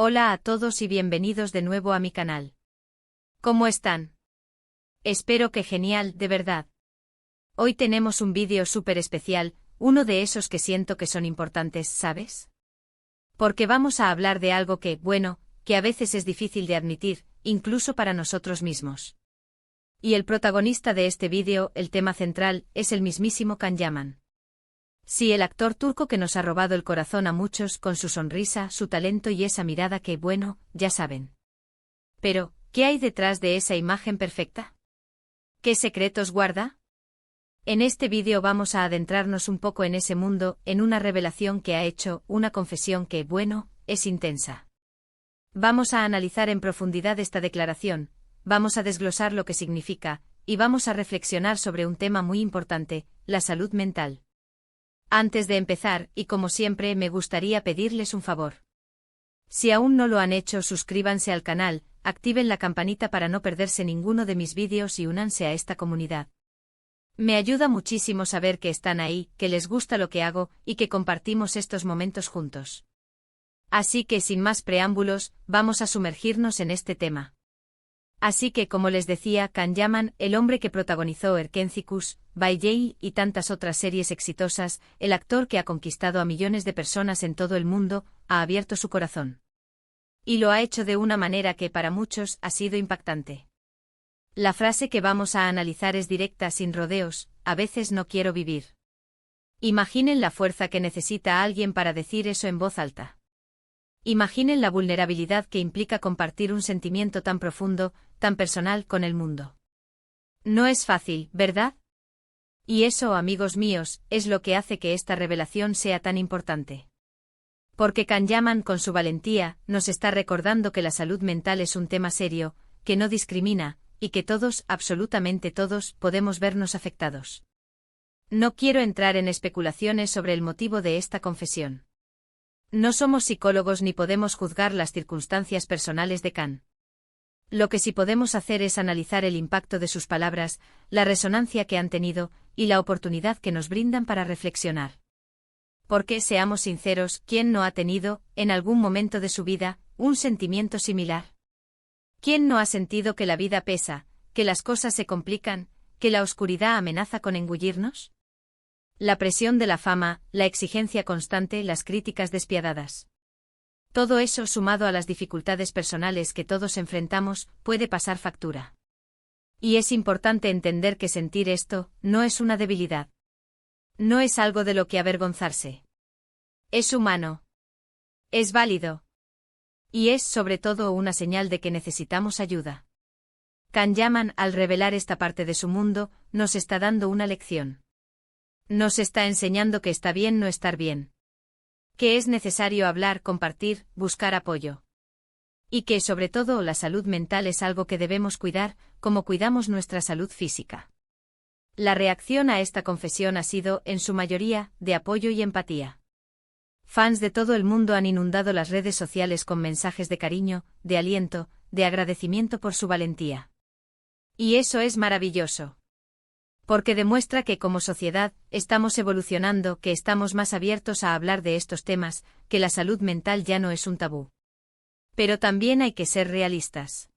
Hola a todos y bienvenidos de nuevo a mi canal. ¿Cómo están? Espero que genial, de verdad. Hoy tenemos un vídeo súper especial, uno de esos que siento que son importantes, ¿sabes? Porque vamos a hablar de algo que, bueno, que a veces es difícil de admitir, incluso para nosotros mismos. Y el protagonista de este vídeo, el tema central, es el mismísimo Can Yaman. Sí, el actor turco que nos ha robado el corazón a muchos con su sonrisa, su talento y esa mirada que, bueno, ya saben. Pero, ¿qué hay detrás de esa imagen perfecta? ¿Qué secretos guarda? En este vídeo vamos a adentrarnos un poco en ese mundo, en una revelación que ha hecho, una confesión que, bueno, es intensa. Vamos a analizar en profundidad esta declaración, vamos a desglosar lo que significa, y vamos a reflexionar sobre un tema muy importante, la salud mental. Antes de empezar, y como siempre, me gustaría pedirles un favor. Si aún no lo han hecho, suscríbanse al canal, activen la campanita para no perderse ninguno de mis vídeos y únanse a esta comunidad. Me ayuda muchísimo saber que están ahí, que les gusta lo que hago, y que compartimos estos momentos juntos. Así que sin más preámbulos, vamos a sumergirnos en este tema. Así que como les decía, Can Yaman, el hombre que protagonizó Erkenzicus, Bay y tantas otras series exitosas, el actor que ha conquistado a millones de personas en todo el mundo, ha abierto su corazón. Y lo ha hecho de una manera que para muchos ha sido impactante. La frase que vamos a analizar es directa, sin rodeos: a veces no quiero vivir. Imaginen la fuerza que necesita alguien para decir eso en voz alta. Imaginen la vulnerabilidad que implica compartir un sentimiento tan profundo, tan personal con el mundo. No es fácil, ¿verdad? Y eso, amigos míos, es lo que hace que esta revelación sea tan importante. Porque Can Yaman, con su valentía, nos está recordando que la salud mental es un tema serio, que no discrimina, y que todos, absolutamente todos, podemos vernos afectados. No quiero entrar en especulaciones sobre el motivo de esta confesión. No somos psicólogos ni podemos juzgar las circunstancias personales de Can. Lo que sí podemos hacer es analizar el impacto de sus palabras, la resonancia que han tenido, y la oportunidad que nos brindan para reflexionar. Porque, seamos sinceros, ¿quién no ha tenido, en algún momento de su vida, un sentimiento similar? ¿Quién no ha sentido que la vida pesa, que las cosas se complican, que la oscuridad amenaza con engullirnos? La presión de la fama, la exigencia constante, las críticas despiadadas. Todo eso, sumado a las dificultades personales que todos enfrentamos, puede pasar factura. Y es importante entender que sentir esto no es una debilidad. No es algo de lo que avergonzarse. Es humano. Es válido. Y es, sobre todo, una señal de que necesitamos ayuda. Can Yaman, al revelar esta parte de su mundo, nos está dando una lección. Nos está enseñando que está bien no estar bien. Que es necesario hablar, compartir, buscar apoyo. Y que, sobre todo, la salud mental es algo que debemos cuidar, como cuidamos nuestra salud física. La reacción a esta confesión ha sido, en su mayoría, de apoyo y empatía. Fans de todo el mundo han inundado las redes sociales con mensajes de cariño, de aliento, de agradecimiento por su valentía. Y eso es maravilloso. Porque demuestra que como sociedad, estamos evolucionando, que estamos más abiertos a hablar de estos temas, que la salud mental ya no es un tabú. Pero también hay que ser realistas.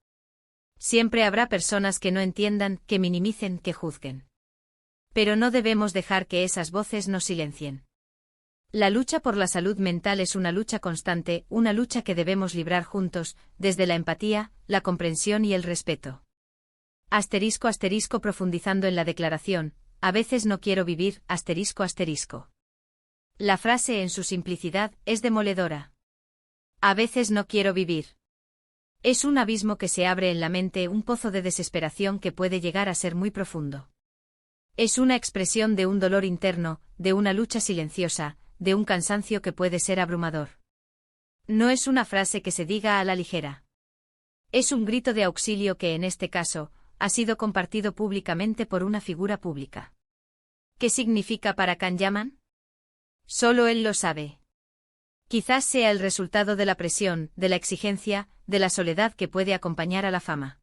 Siempre habrá personas que no entiendan, que minimicen, que juzguen. Pero no debemos dejar que esas voces nos silencien. La lucha por la salud mental es una lucha constante, una lucha que debemos librar juntos, desde la empatía, la comprensión y el respeto. Asterisco asterisco profundizando en la declaración, a veces no quiero vivir, asterisco asterisco. La frase en su simplicidad es demoledora. A veces no quiero vivir. Es un abismo que se abre en la mente, un pozo de desesperación que puede llegar a ser muy profundo. Es una expresión de un dolor interno, de una lucha silenciosa, de un cansancio que puede ser abrumador. No es una frase que se diga a la ligera. Es un grito de auxilio que en este caso, ha sido compartido públicamente por una figura pública. ¿Qué significa para Can Yaman? Solo él lo sabe. Quizás sea el resultado de la presión, de la exigencia, de la soledad que puede acompañar a la fama.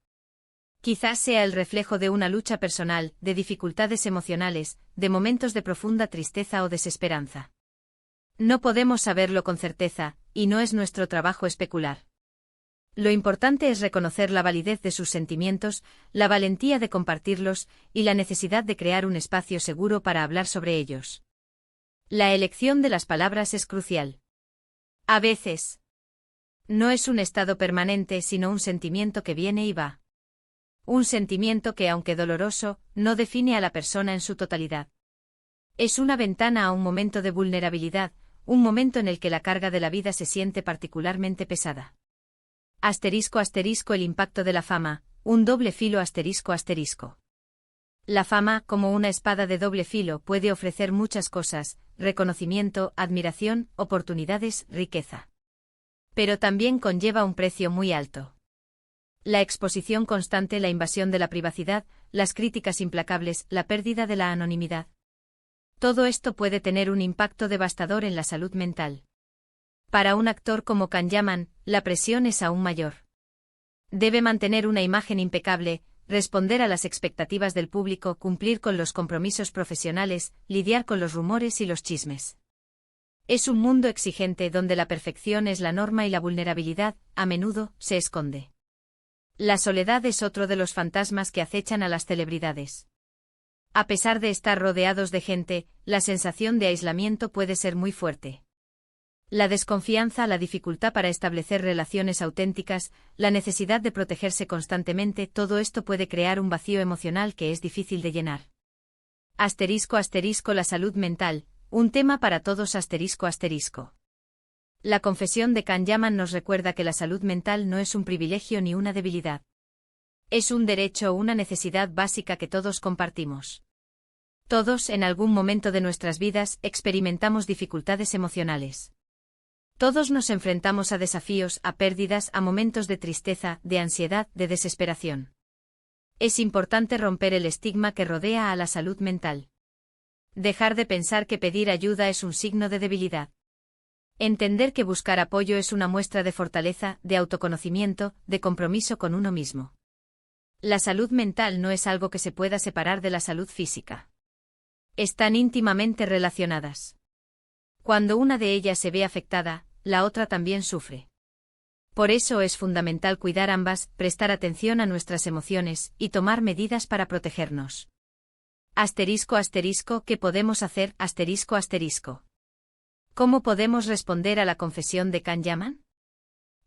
Quizás sea el reflejo de una lucha personal, de dificultades emocionales, de momentos de profunda tristeza o desesperanza. No podemos saberlo con certeza, y no es nuestro trabajo especular. Lo importante es reconocer la validez de sus sentimientos, la valentía de compartirlos y la necesidad de crear un espacio seguro para hablar sobre ellos. La elección de las palabras es crucial. A veces, no es un estado permanente sino un sentimiento que viene y va. Un sentimiento que, aunque doloroso, no define a la persona en su totalidad. Es una ventana a un momento de vulnerabilidad, un momento en el que la carga de la vida se siente particularmente pesada. El impacto de la fama, un doble filo ***. La fama, como una espada de doble filo, puede ofrecer muchas cosas: reconocimiento, admiración, oportunidades, riqueza. Pero también conlleva un precio muy alto. La exposición constante, la invasión de la privacidad, las críticas implacables, la pérdida de la anonimidad. Todo esto puede tener un impacto devastador en la salud mental. Para un actor como Can Yaman, la presión es aún mayor. Debe mantener una imagen impecable, responder a las expectativas del público, cumplir con los compromisos profesionales, lidiar con los rumores y los chismes. Es un mundo exigente donde la perfección es la norma y la vulnerabilidad, a menudo, se esconde. La soledad es otro de los fantasmas que acechan a las celebridades. A pesar de estar rodeados de gente, la sensación de aislamiento puede ser muy fuerte. La desconfianza, la dificultad para establecer relaciones auténticas, la necesidad de protegerse constantemente, todo esto puede crear un vacío emocional que es difícil de llenar. ***, la salud mental, un tema para todos ***. La confesión de Can Yaman nos recuerda que la salud mental no es un privilegio ni una debilidad. Es un derecho o una necesidad básica que todos compartimos. Todos, en algún momento de nuestras vidas, experimentamos dificultades emocionales. Todos nos enfrentamos a desafíos, a pérdidas, a momentos de tristeza, de ansiedad, de desesperación. Es importante romper el estigma que rodea a la salud mental. Dejar de pensar que pedir ayuda es un signo de debilidad. Entender que buscar apoyo es una muestra de fortaleza, de autoconocimiento, de compromiso con uno mismo. La salud mental no es algo que se pueda separar de la salud física. Están íntimamente relacionadas. Cuando una de ellas se ve afectada, la otra también sufre. Por eso es fundamental cuidar ambas, prestar atención a nuestras emociones y tomar medidas para protegernos. ¿Qué podemos hacer? ¿Cómo podemos responder a la confesión de Can Yaman?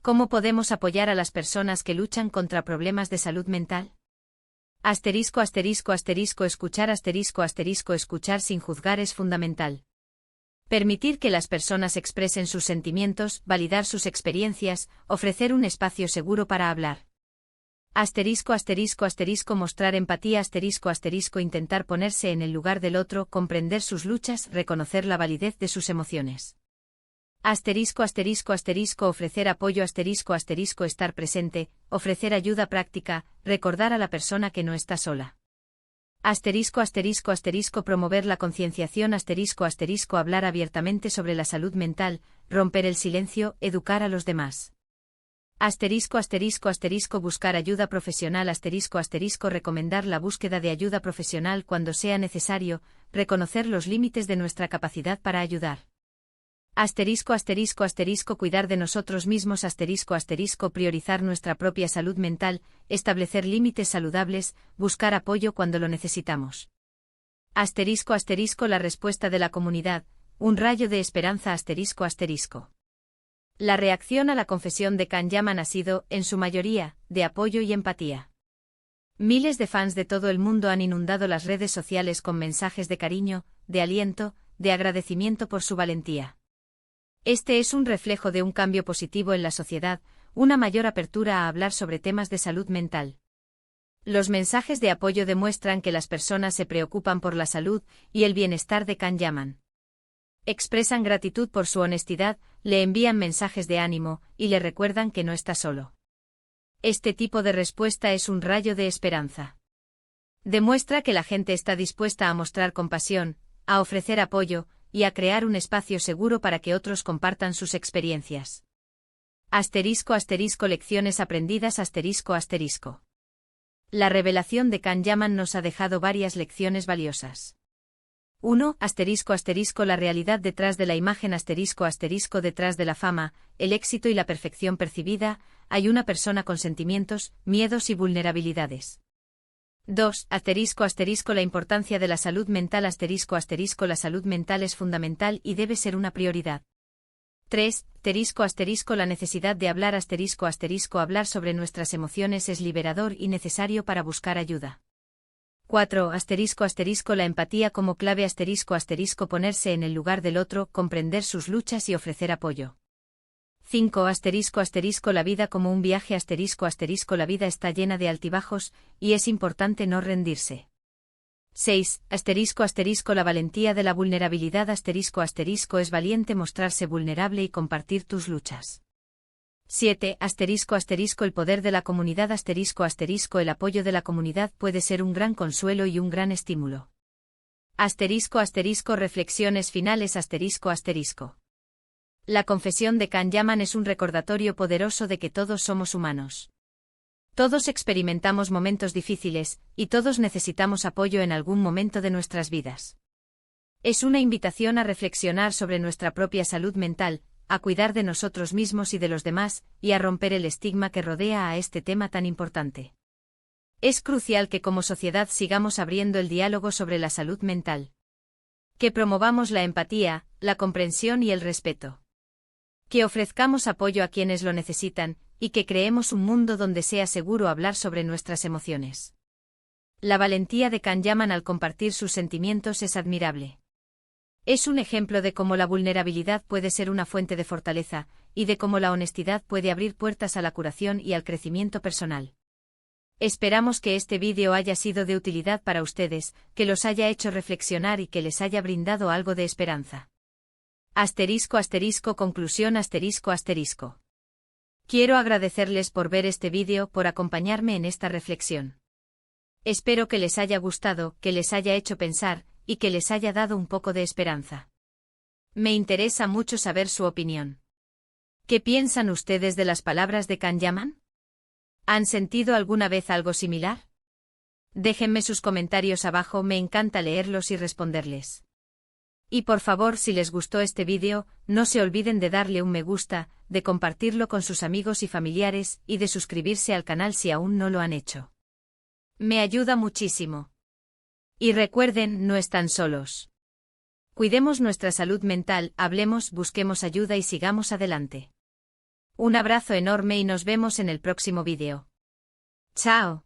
¿Cómo podemos apoyar a las personas que luchan contra problemas de salud mental? Escuchar sin juzgar es fundamental. Permitir que las personas expresen sus sentimientos, validar sus experiencias, ofrecer un espacio seguro para hablar. Mostrar empatía intentar ponerse en el lugar del otro, comprender sus luchas, reconocer la validez de sus emociones. Ofrecer apoyo estar presente, ofrecer ayuda práctica, recordar a la persona que no está sola. Promover la concienciación hablar abiertamente sobre la salud mental, romper el silencio, educar a los demás. Buscar ayuda profesional recomendar la búsqueda de ayuda profesional cuando sea necesario, reconocer los límites de nuestra capacidad para ayudar. Cuidar de nosotros mismos priorizar nuestra propia salud mental, establecer límites saludables, buscar apoyo cuando lo necesitamos. La respuesta de la comunidad, un rayo de esperanza La reacción a la confesión de Can Yaman ha sido, en su mayoría, de apoyo y empatía. Miles de fans de todo el mundo han inundado las redes sociales con mensajes de cariño, de aliento, de agradecimiento por su valentía. Este es un reflejo de un cambio positivo en la sociedad, una mayor apertura a hablar sobre temas de salud mental. Los mensajes de apoyo demuestran que las personas se preocupan por la salud y el bienestar de Can Yaman. Expresan gratitud por su honestidad, le envían mensajes de ánimo y le recuerdan que no está solo. Este tipo de respuesta es un rayo de esperanza. Demuestra que la gente está dispuesta a mostrar compasión, a ofrecer apoyo y a crear un espacio seguro para que otros compartan sus experiencias. Lecciones aprendidas La revelación de Can Yaman nos ha dejado varias lecciones valiosas. 1. La realidad detrás de la imagen detrás de la fama, el éxito y la perfección percibida, hay una persona con sentimientos, miedos y vulnerabilidades. 2. La importancia de la salud mental la salud mental es fundamental y debe ser una prioridad. 3. La necesidad de hablar hablar sobre nuestras emociones es liberador y necesario para buscar ayuda. 4. La empatía como clave ponerse en el lugar del otro, comprender sus luchas y ofrecer apoyo. 5. La vida como un viaje la vida está llena de altibajos, y es importante no rendirse. 6. La valentía de la vulnerabilidad es valiente mostrarse vulnerable y compartir tus luchas. 7. El poder de la comunidad el apoyo de la comunidad puede ser un gran consuelo y un gran estímulo. Reflexiones finales La confesión de Can Yaman es un recordatorio poderoso de que todos somos humanos. Todos experimentamos momentos difíciles, y todos necesitamos apoyo en algún momento de nuestras vidas. Es una invitación a reflexionar sobre nuestra propia salud mental, a cuidar de nosotros mismos y de los demás, y a romper el estigma que rodea a este tema tan importante. Es crucial que como sociedad sigamos abriendo el diálogo sobre la salud mental. Que promovamos la empatía, la comprensión y el respeto. Que ofrezcamos apoyo a quienes lo necesitan, y que creemos un mundo donde sea seguro hablar sobre nuestras emociones. La valentía de Can Yaman al compartir sus sentimientos es admirable. Es un ejemplo de cómo la vulnerabilidad puede ser una fuente de fortaleza, y de cómo la honestidad puede abrir puertas a la curación y al crecimiento personal. Esperamos que este vídeo haya sido de utilidad para ustedes, que los haya hecho reflexionar y que les haya brindado algo de esperanza. Conclusión Quiero agradecerles por ver este vídeo, por acompañarme en esta reflexión. Espero que les haya gustado, que les haya hecho pensar, y que les haya dado un poco de esperanza. Me interesa mucho saber su opinión. ¿Qué piensan ustedes de las palabras de Can Yaman? ¿Han sentido alguna vez algo similar? Déjenme sus comentarios abajo, me encanta leerlos y responderles. Y por favor, si les gustó este vídeo, no se olviden de darle un me gusta, de compartirlo con sus amigos y familiares, y de suscribirse al canal si aún no lo han hecho. Me ayuda muchísimo. Y recuerden, no están solos. Cuidemos nuestra salud mental, hablemos, busquemos ayuda y sigamos adelante. Un abrazo enorme y nos vemos en el próximo vídeo. ¡Chao!